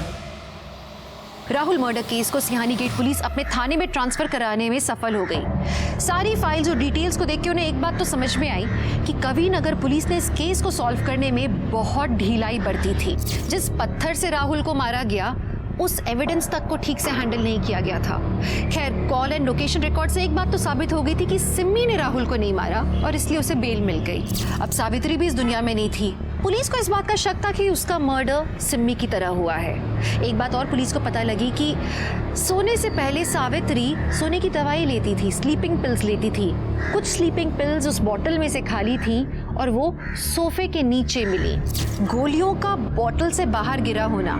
राहुल मर्डर केस को सिहानी गेट पुलिस अपने थाने में ट्रांसफर कराने में सफल हो गई। सारी फाइल्स और डिटेल्स को देख के उन्हें एक बात तो समझ में आई कि कभी नगर पुलिस ने इस केस को सॉल्व करने में बहुत ढिलाई बरती थी। जिस पत्थर से राहुल को मारा गया उस एविडेंस तक को ठीक से हैंडल नहीं किया गया था। खैर, कॉल एंड लोकेशन रिकॉर्ड से एक बात तो साबित हो गई थी कि सिम्मी ने राहुल को नहीं मारा और इसलिए उसे बेल मिल गई। अब सावित्री भी इस दुनिया में नहीं थी। पुलिस को इस बात का शक था कि उसका मर्डर सिम्मी की तरह हुआ है। एक बात और पुलिस को पता लगी कि सोने से पहले सावित्री सोने की दवाई लेती थी, स्लीपिंग पिल्स लेती थी। कुछ स्लीपिंग पिल्स उस बॉटल में से खाली थी और वो सोफे के नीचे मिली। गोलियों का बॉटल से बाहर गिरा होना,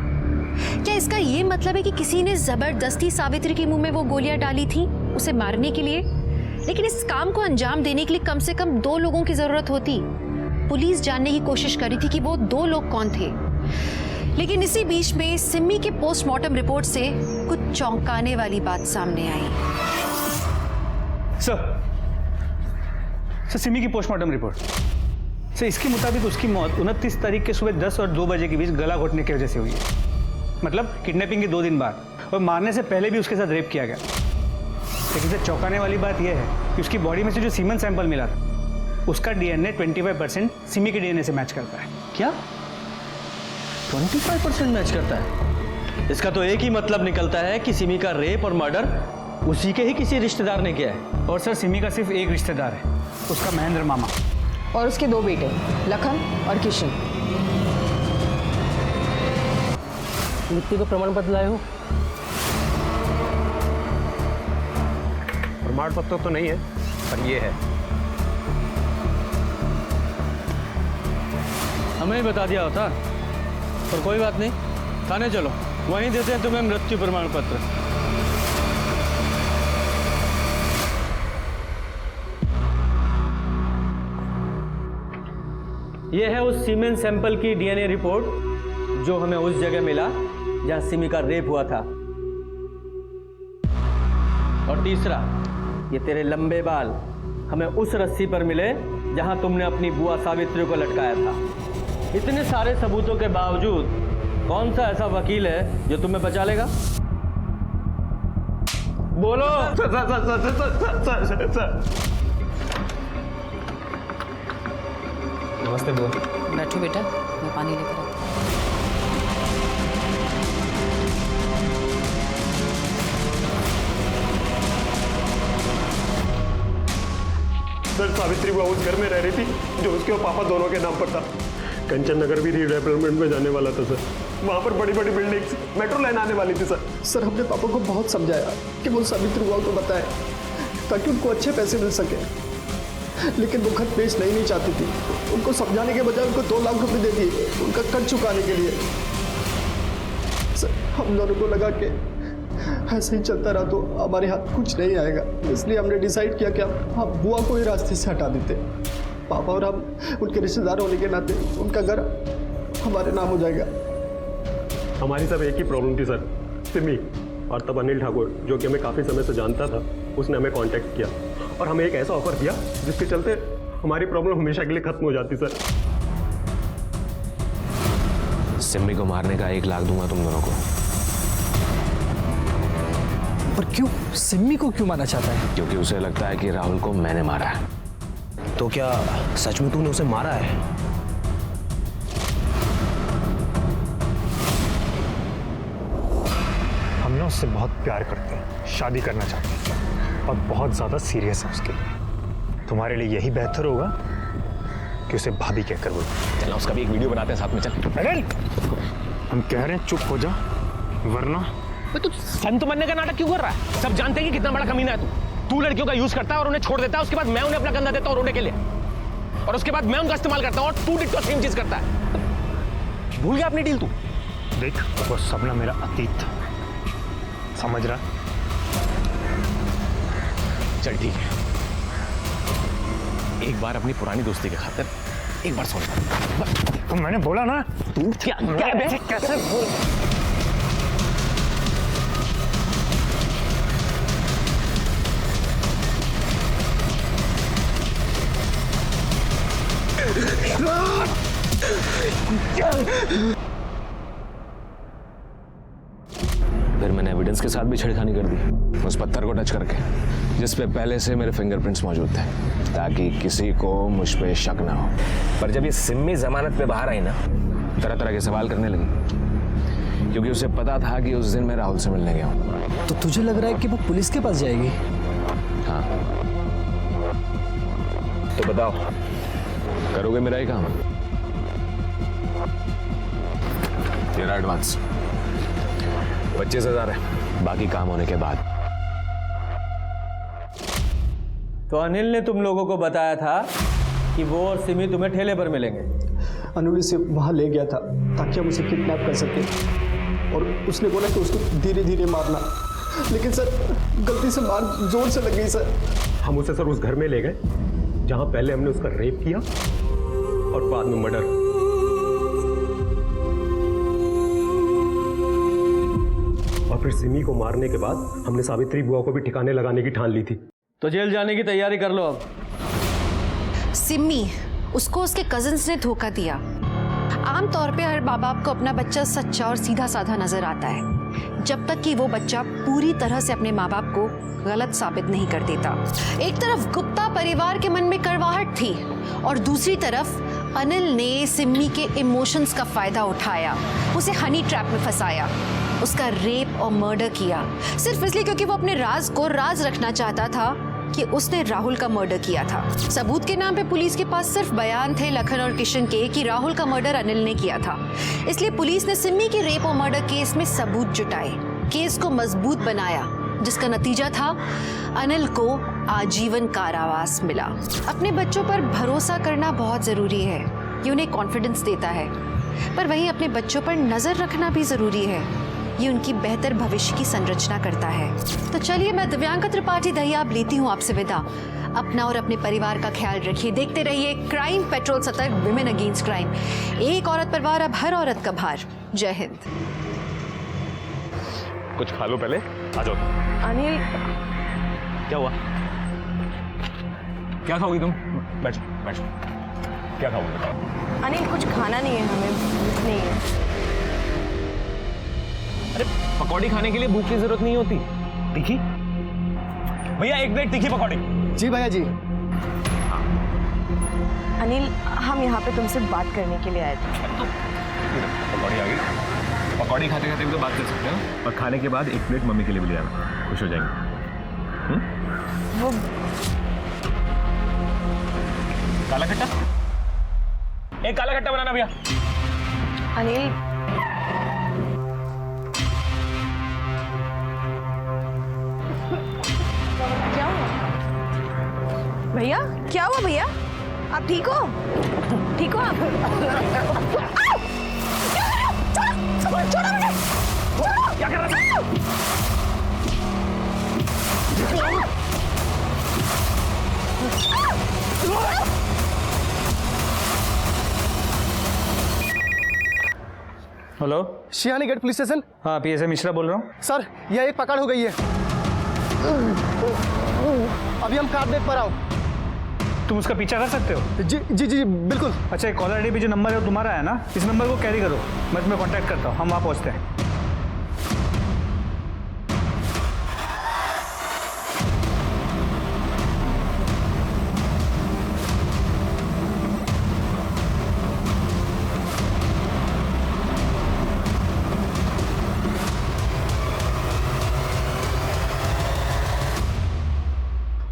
क्या इसका ये मतलब है कि किसी ने जबरदस्ती सावित्री के मुंह में वो गोलियां डाली थी उसे मारने के लिए? लेकिन इस काम को अंजाम देने के लिए कम से कम 2 लोगों की जरूरत होती। पुलिस जानने की कोशिश कर रही थी कि वो 2 लोग कौन थे। लेकिन इसी बीच में सिम्मी के पोस्टमार्टम रिपोर्ट से कुछ चौंकाने वाली बात सामने आई। सर सिम्मी की पोस्टमार्टम रिपोर्ट सर, इसके मुताबिक उसकी मौत 29 तारीख के सुबह 10 और 2 बजे के बीच गला घोटने की वजह से हुई है। मतलब किडनैपिंग के 2 दिन बाद, और मारने से पहले भी उसके साथ रेप किया गया। लेकिन सर चौंकाने वाली बात यह है कि उसकी बॉडी में से जो सीमन सैंपल मिला था उसका डीएनए 25% सिमी के डीएनए से मैच करता है। क्या 25% मैच करता है? इसका तो एक ही मतलब निकलता है कि सिमी का रेप और मर्डर उसी के ही किसी रिश्तेदार ने किया है। और सर सिमी का सिर्फ एक रिश्तेदार है, उसका महेंद्र मामा, और उसके 2 बेटे लखन और किशन। मृत्यु का प्रमाण पत्र लाए हो? प्रमाण पत्र तो नहीं है, पर ये है। हमें ही बता दिया होता, पर कोई बात नहीं, थाने चलो, वहीं देते हैं तुम्हें मृत्यु प्रमाण पत्र। यह है उस सीमेन सैंपल की डीएनए रिपोर्ट जो हमें उस जगह मिला जहां सिमी का रेप हुआ था। और तीसरा, ये तेरे लंबे बाल हमें उस रस्सी पर मिले जहां तुमने अपनी बुआ सावित्री को लटकाया था। इतने सारे सबूतों के बावजूद कौन सा ऐसा वकील है जो तुम्हें बचा लेगा? बोलो। नमस्ते बुआ। बैठो बेटा, मैं पानी लेकर आती हूँ। सर, सावित्री बुआ उस घर में रह रही थी जो उसके और पापा दोनों के नाम पर था। कंचन नगर भी रीडेवलपमेंट में जाने वाला था सर। वहाँ पर बड़ी बड़ी बिल्डिंग्स, मेट्रो लाइन आने वाली थी सर। सर, हमने पापा को बहुत समझाया कि वो सावित्री बुआ को बताए ताकि उनको अच्छे पैसे मिल सके, लेकिन वो खत पेश नहीं चाहती थी। उनको समझाने के बजाय उनको 2 लाख रुपए दे दिए उनका कर्ज चुकाने के लिए। सर, हम दोनों को लगा कि ऐसे ही चलता रहा तो हमारे हाथ कुछ नहीं आएगा, इसलिए हमने डिसाइड किया कि हम बुआ को ही रास्ते से हटा देते। पापा और हम उनके रिश्तेदार होने के नाते उनका घर हमारे नाम हो जाएगा। हमारी सब एक ही प्रॉब्लम थी सर, सिमी। और तब अनिल ठाकुर, जो कि हमें काफ़ी समय से जानता था, उसने हमें कांटेक्ट किया और हमें एक ऐसा ऑफर दिया जिसके चलते हमारी प्रॉब्लम हमेशा के लिए खत्म हो जाती सर। सिमी को मारने का 1 लाख दूंगा तुम दोनों को। पर क्यों? सिम्मी को क्यों मारना चाहता है? क्योंकि उसे लगता है कि राहुल को मैंने मारा है। तो क्या सच में तूने उसे मारा है? हम ना उससे बहुत प्यार करते हैं, शादी करना चाहते हैं और बहुत ज़्यादा सीरियस है उसके लिए। तुम्हारे लिए यही बेहतर होगा कि उसे भाभी कहकर बोलो। चलो उसका भी एक वीडियो बनाते हैं साथ में। चल अरे हम कह रहे हैं चुप हो जा, वरना तू संत बनने का नाटक क्यों कर रहा है? सब जानते हैं कि कितना बड़ा कमीना है तू लड़कियों का यूज करता है और उन्हें छोड़ देता है, उसके बाद मैं उन्हें अपना कंधा देता हूं रोने के लिए, और उसके बाद मैं उनका इस्तेमाल करता हूं और तू डिट्टो सेम चीज करता है। भूल गया अपनी डील तू? देख, वो सपना मेरा अतीत था, समझ रहा? चल ठीक है, एक बार अपनी पुरानी दोस्ती के खातिर एक बार सोच। तो मैंने बोला ना, तू क्या कैसे बोल। फिर मैंने एविडेंस के साथ भी छेड़खानी कर दी, उस पत्थर को टच करके जिस पे पहले से मेरे फिंगरप्रिंट्स मौजूद थे, ताकि किसी को मुझ पे शक ना हो। पर जब ये सिम्मी जमानत पे बाहर आई ना, तरह तरह के सवाल करने लगी, क्योंकि उसे पता था कि उस दिन मैं राहुल से मिलने गया हूँ। तो तुझे लग रहा है कि वो पुलिस के पास जाएगी? हाँ, तो बताओ, करोगे मेरा ही काम? तेरा एडवांस 25,000 है, बाकी काम होने के बाद। तो अनिल ने तुम लोगों को बताया था कि वो और सिमी तुम्हें ठेले पर मिलेंगे। अनिल इसे वहाँ ले गया था ताकि हम उसे किडनैप कर सकें, और उसने बोला कि उसको धीरे धीरे मारना, लेकिन सर गलती से मार जोर से लग गई सर। हम उसे सर उस घर में ले गए जहां पहले हमने उसका रेप किया और बाद में मर्डर। और फिर सिमी को मारने के बाद हमने सावित्री बुआ को भी ठिकाने लगाने की ठान ली थी। तो जेल जाने की तैयारी कर लो अब। सिमी, उसको उसके कजिन्स ने धोखा दिया। आमतौर पे हर माँ बाप को अपना बच्चा सच्चा और सीधा साधा नजर आता है, जब तक कि वो बच्चा पूरी तरह से अपने माँ बाप को गलत साबित नहीं कर देता। एक तरफ गुप्ता परिवार के मन में कड़वाहट थी और दूसरी तरफ अनिल ने सिमी के इमोशंस का फायदा उठाया, उसे हनी ट्रैप में फंसाया, उसका रेप और मर्डर किया, सिर्फ इसलिए क्योंकि वो अपने राज को राज रखना चाहता था कि उसने राहुल का मर्डर किया था। सबूत के नाम पे पुलिस के पास सिर्फ बयान थे लखन और किशन के कि राहुल का मर्डर अनिल ने किया था, इसलिए पुलिस ने सिमी के रेप और मर्डर केस में सबूत जुटाए, केस को मजबूत बनाया, जिसका नतीजा था अनिल को आजीवन कारावास मिला। अपने बच्चों पर भरोसा करना बहुत जरूरी है, ये उन्हें कॉन्फिडेंस देता है, पर वहीं अपने बच्चों पर नजर रखना भी जरूरी है, ये उनकी बेहतर भविष्य की संरचना करता है। तो चलिए, मैं दिव्यांका त्रिपाठी दहिया लेती हूँ आपसे विदा। अपना और अपने परिवार का ख्याल रखिए, देखते रहिए क्राइम पेट्रोल, सतर्क, विमेन अगेंस्ट क्राइम। एक औरत पर वार, अब हर औरत का भार। जय हिंद। कुछ खा लो पहले, आ जाओ। अनिल, क्या हुआ? क्या खाओगी तुम? बैठो बैठो, क्या खाओगे बताओ? अनिल कुछ खाना नहीं है, हमें भूख नहीं है। अरे पकौड़ी खाने के लिए भूख की जरूरत नहीं होती। तीखी भैया, एक प्लेट तीखी पकौड़ी। जी भैया जी। अनिल, हम यहाँ पे तुमसे बात करने के लिए आए थे। पकौड़ी आ गई। पकौड़ी खाते खाते भी तो बात कर सकते हो, और खाने के बाद एक प्लेट मम्मी के लिए भी ले आना, खुश हो जाएंगे। वो काला खट्टा, एक काला खट्टा बनाना भैया। अनिल, क्या हुआ भैया? क्या हुआ भैया? आप ठीक हो? ठीक हो आप? छोड़ो मुझे! क्या कर रहा है? Hello, Shiyani gate police station. हाँ, पीएसआई मिश्रा बोल रहा हूँ। सर, यह एक पकड़ हो गई है। अभी हम कार देख पा रहा हूँ। तुम उसका पीछा कर सकते हो? जी जी जी बिल्कुल। अच्छा, कॉलर आईडी पे जो नंबर है वो तुम्हारा है ना? इस नंबर को कैरी करो, मैं तुम्हें कांटेक्ट करता हूँ, हम वहाँ पहुँचते हैं।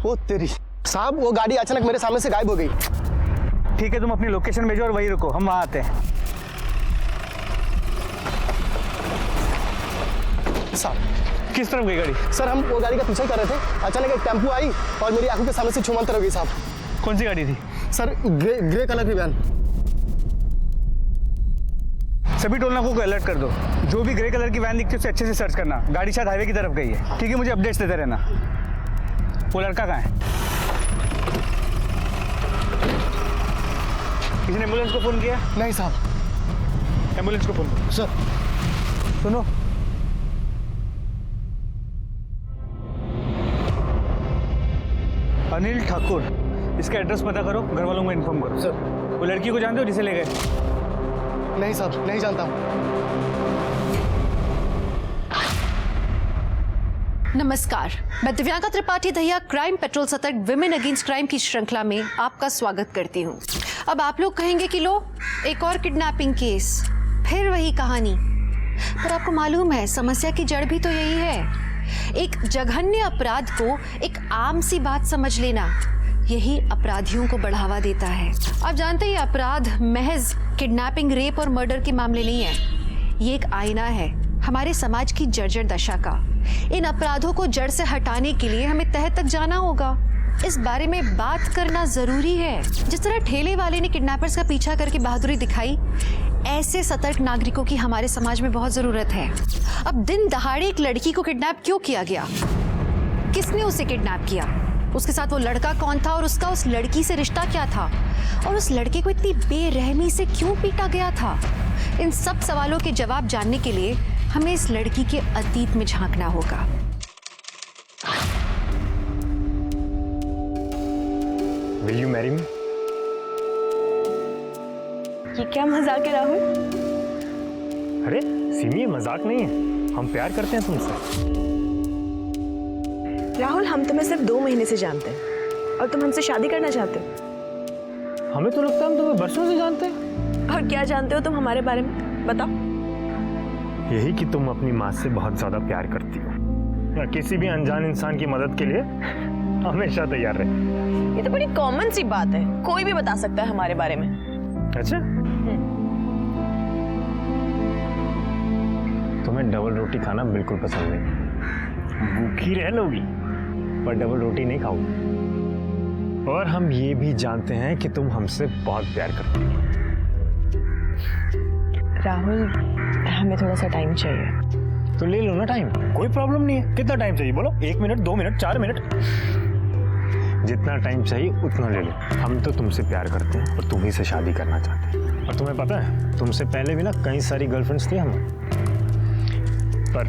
ओ तेरी साहब, वो गाड़ी अचानक मेरे सामने से गायब हो गई। ठीक है, तुम अपनी लोकेशन भेजो और वहीं रुको, हम वहाँ आते हैं। साहब, किस तरफ गई गाड़ी? सर, हम वो गाड़ी का पीछा कर रहे थे, अचानक एक टेम्पो आई और मेरी आंखों के सामने से छूमंतर हो गई साहब। कौन सी गाड़ी थी? सर, ग्रे कलर की वैन। सभी टोल नाकों को अलर्ट कर दो, जो भी ग्रे कलर की वैन दिखती है उसे अच्छे से सर्च करना, गाड़ी शायद हाईवे की तरफ गई है। ठीक है, मुझे अपडेट्स देते रहना। वो लड़का कहाँ है? किसी ने एम्बुलेंस को फोन किया? नहीं साहब। एम्बुलेंस को फोन करो। सर सुनो, अनिल ठाकुर, इसका एड्रेस पता करो, घर वालों को इन्फॉर्म करो। सर। वो लड़की को जानते हो जिसे ले गए? नहीं साहब, नहीं जानता। नमस्कार, मैं दिव्यांका त्रिपाठी दहिया क्राइम पेट्रोल सतर्क विमेन अगेंस्ट क्राइम की श्रृंखला में आपका स्वागत करती हूँ। अब आप लोग कहेंगे कि लो एक और किडनैपिंग केस, फिर वही कहानी। पर आपको मालूम है समस्या की जड़ भी तो यही है। एक जघन्य अपराध को एक आम सी बात समझ लेना, यही अपराधियों को बढ़ावा देता है। आप जानते हैं अपराध महज किडनैपिंग, रेप और मर्डर के मामले नहीं है। ये एक आईना है हमारे समाज की जर्जर दशा का। इन अपराधों को जड़ से हटाने के लिए हमें तह तक जाना होगा। इस बारे में बात करना जरूरी है। जिस तरह ठेले वाले ने किडनैपर्स का पीछा करके बहादुरी दिखाई, ऐसे सतर्क नागरिकों की हमारे समाज में बहुत जरूरत है। अब दिन दहाड़े एक लड़की को किडनैप क्यों किया गया? किसने उसे किडनैप किया? उसके साथ वो लड़का कौन था और उसका उस लड़की से रिश्ता क्या था? और उस लड़के को इतनी बेरहमी से क्यों पीटा गया था? इन सब सवालों के जवाब जानने के लिए हमें इस लड़की के अतीत में झांकना होगा। Will you marry me? ये क्या मजाक है राहुल? अरे सिमी, ये मजाक नहीं है, हम प्यार करते हैं तुमसे। राहुल, हम तुम्हें सिर्फ 2 महीने से जानते हैं और तुम हमसे शादी करना चाहते हो। हमें तो लगता है हम तुम्हें बरसों से जानते हैं। और क्या जानते हो तुम हमारे बारे में, बताओ। यही कि तुम अपनी माँ से बहुत ज्यादा प्यार करती हो, या किसी भी अनजान इंसान की मदद के लिए हमेशा तैयार रहे। ये तो बड़ी कॉमन सी बात है, कोई भी बता सकता है हमारे बारे में। अच्छा, तुम्हें डबल रोटी खाना बिल्कुल पसंद नहीं। भूखी रह लोगी पर डबल रोटी नहीं खाओगी। और हम ये भी जानते हैं कि तुम हमसे बहुत प्यार करती हो। राहुल, हमें थोड़ा सा टाइम चाहिए। तो ले लो ना टाइम, कोई प्रॉब्लम नहीं है। कितना टाइम चाहिए बोलो? 1 मिनट, 2 मिनट, 4 मिनट, जितना टाइम चाहिए उतना ले लो। हम तो तुमसे प्यार करते हैं और तुम्ही से शादी करना चाहते हैं। और तुम्हें पता है तुमसे पहले भी ना कई सारी गर्लफ्रेंड्स थी हमें, पर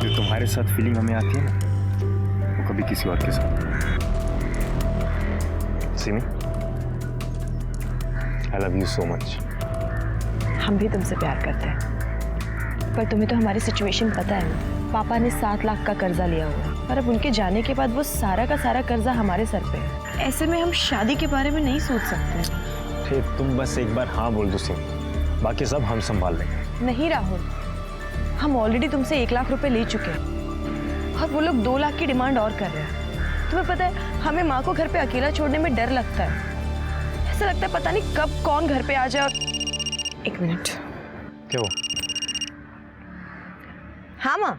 जो तुम्हारे साथ फीलिंग हमें आती है ना, वो कभी किसी और के साथ। सिमी, आई लव यू सो मच। हम भी तुमसे प्यार करते हैं, पर तुम्हें तो हमारी सिचुएशन पता है ना। पापा ने 7 लाख का कर्जा लिया हुआ और अब उनके जाने के बाद वो सारा का सारा कर्जा हमारे सर पे है। ऐसे में हम शादी के बारे में नहीं सोच सकते। फिर तुम बस एक बार हाँ बोल दो सिमी, बाकी सब हम संभाल लेंगे। नहीं राहुल, हम ऑलरेडी तुमसे 1 लाख रुपए ले चुके हैं और वो लोग 2 लाख की डिमांड और कर रहे हैं। तुम्हें पता है हमें माँ को घर पे अकेला छोड़ने में डर लगता है। ऐसा लगता है पता नहीं कब कौन घर पे आ जाए। 1 मिनट। क्यों? हाँ माँ,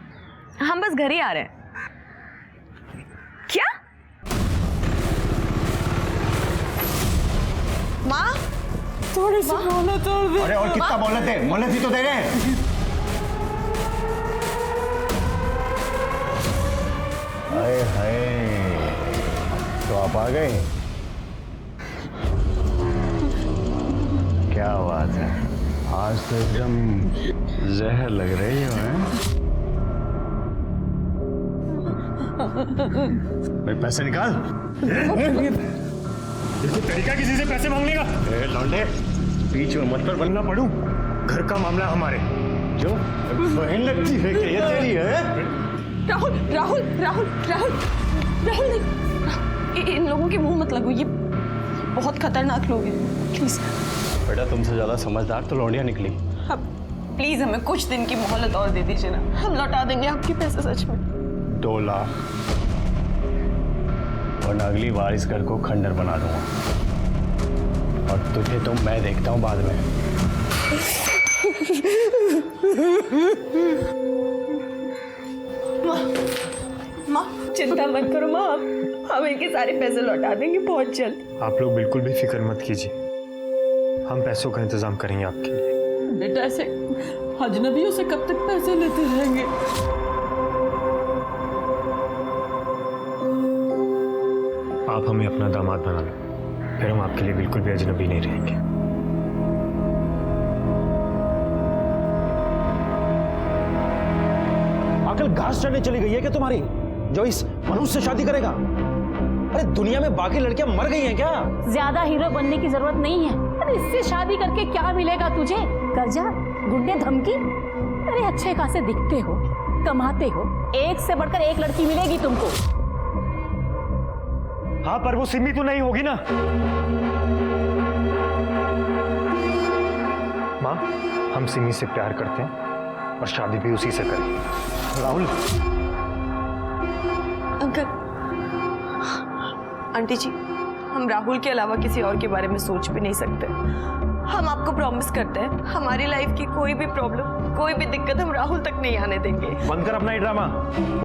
हम बस घर ही आ रहे हैं। क्या? माँ, थोड़ी सी मोहलत और दे। अरे और कितना मोहलत है? मोहलत ही तो दे रहे हैं। हाय हाय, तो आप आ गए? क्या बात है, आज तो एकदम जहर लग रही हो। भाई पैसे निकाल। इसको तरीका किसी से पैसे मांगने का? लौंडे, बीच में मत पर बनना पड़ूं। घर का मामला हमारे। जो बहन लगती है कि ये तेरी है? राहुल राहुल राहुल राहुल राहुल नहीं, इन लोगों के मुंह मत लगो, ये बहुत खतरनाक लोग हैं। प्लीज बेटा, तुमसे ज्यादा समझदार तो लौंडिया निकली। अब प्लीज हमें कुछ दिन की मोहलत और दे दीजिए ना, हम लौटा देंगे आपके पैसे सच में। 2 लाख, वरना अगली बार इस घर को खंडर बना दूंगा। और तुझे तो मैं देखता हूँ बाद में। माँ चिंता मत करो माँ, हम इनके सारे पैसे लौटा देंगे बहुत जल्द। आप लोग बिल्कुल भी फिक्र मत कीजिए, हम पैसों का इंतजाम करेंगे आपके लिए। बेटा, ऐसे अजनबियों से कब तक पैसे लेते रहेंगे? आप हमें अपना दामाद बना लो, फिर हम आपके लिए बिल्कुल भी अजनबी नहीं रहेंगे। अकल घास चढ़ने चली गई है क्या तुम्हारी, जो इस मनुष्य से शादी करेगा? अरे दुनिया में बाकी लड़कियां मर गई हैं क्या? ज्यादा हीरो बनने की जरूरत नहीं है। अरे इससे शादी करके क्या मिलेगा तुझे? कर्जा, गुंडे, धमकी? अरे अच्छे खासे दिखते हो, कमाते हो, एक से बढ़कर एक लड़की मिलेगी तुमको। हाँ, पर वो सिमी तो नहीं होगी ना। माँ, हम सिमी से प्यार करते हैं और शादी भी उसी से करें। राहुल। अंकल, आंटी जी, हम राहुल के अलावा किसी और के बारे में सोच भी नहीं सकते। हम आपको प्रॉमिस करते हैं, हमारी लाइफ की कोई भी प्रॉब्लम, कोई भी दिक्कत हम राहुल तक नहीं आने देंगे। बंद कर अपना ये ड्रामा।